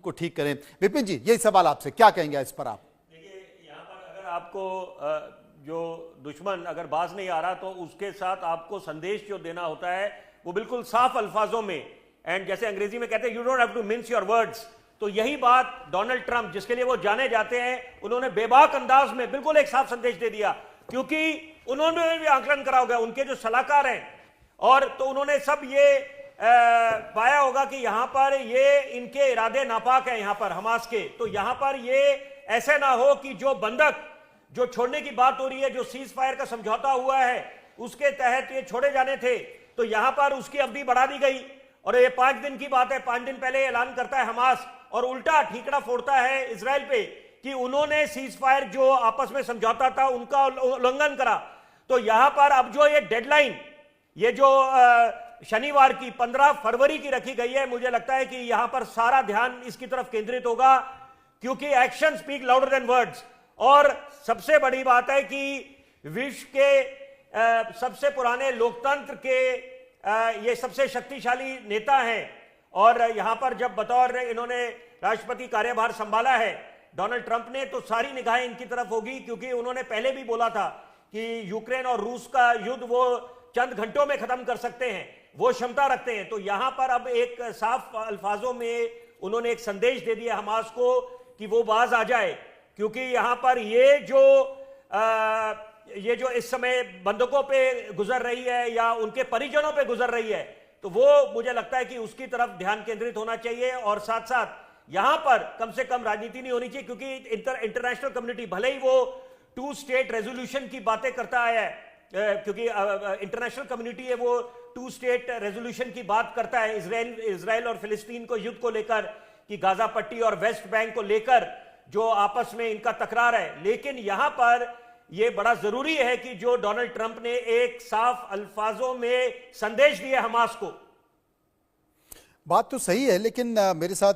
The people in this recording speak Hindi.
को ठीक करें। विपिन जी, यही सवाल आपसे, क्या कहेंगे इस पर आप? देखिए, यहाँ पर अगर आपको जो दुश्मन अगर बाज नहीं आ रहा तो उसके साथ आपको संदेश जो देना होता है वो बिल्कुल साफ अल्फाजों में, एंड जैसे अंग्रेजी में कहते हैं you don't have to mince your words, तो यही बात डोनाल्ड ट्रंप जिसके लिए वो जाने जाते हैं, उन्होंने बेबाक अंदाज में बिल्कुल एक साफ संदेश दे दिया, क्योंकि उन्होंने भी आकलन करा होगा, उनके जो सलाहकार हैं, और तो उन्होंने सब ये पाया होगा कि यहां पर ये इनके इरादे नापाक हैं, यहां पर हमास के, तो यहां पर ये ऐसे ना हो कि जो बंधक जो छोड़ने की बात हो रही है, जो सीज फायर का समझौता हुआ है उसके तहत ये छोड़े जाने थे, तो यहां पर उसकी अवधि बढ़ा दी गई और ये 5 दिन की बात है। 5 दिन पहले ऐलान करता है हमास और उल्टा ठीकरा फोड़ता है इजराइल पे कि उन्होंने सीज फायर जो आपस में समझौता था उनका उल्लंघन करा। तो यहां पर अब जो ये डेडलाइन, ये जो शनिवार की 15 फरवरी की रखी गई है, मुझे लगता है कि यहां पर सारा ध्यान इसकी तरफ केंद्रित होगा, क्योंकि action speak louder than words. और सबसे बड़ी बात है कि विश्व के सबसे पुराने लोकतंत्र के ये सबसे शक्तिशाली नेता हैं, और यहां पर जब बतौर इन्होंने राष्ट्रपति कार्यभार संभाला है डोनाल्ड ट्रंप ने, तो सारी निगाहें इनकी तरफ होगी, क्योंकि उन्होंने पहले भी बोला था कि यूक्रेन और रूस का युद्ध वो चंद घंटों में खत्म कर सकते हैं, वो क्षमता रखते हैं। तो यहां पर अब एक साफ अल्फाजों में उन्होंने एक संदेश दे दिया हमास को कि वो बाज आ जाए, क्योंकि यहां पर ये जो इस समय बंधकों पे गुजर रही है या उनके परिजनों पे गुजर रही है, तो वो मुझे लगता है कि उसकी तरफ ध्यान केंद्रित होना चाहिए। और साथ साथ यहां पर कम से कम राजनीति नहीं होनी चाहिए, क्योंकि इंटरनेशनल कम्युनिटी भले ही वो 2 स्टेट रेजोल्यूशन की बातें करता है, क्योंकि इंटरनेशनल कम्युनिटी है वो 2 स्टेट रेजोल्यूशन की बात करता है इजराइल और फिलिस्तीन को युद्ध को लेकर, कि गाजा पट्टी और वेस्ट बैंक को लेकर जो आपस में इनका तकरार है। लेकिन यहां पर यह बड़ा जरूरी है कि जो डोनाल्ड ट्रंप ने एक साफ अल्फाजों में संदेश दिया हमास को। बात तो सही है, लेकिन मेरे साथ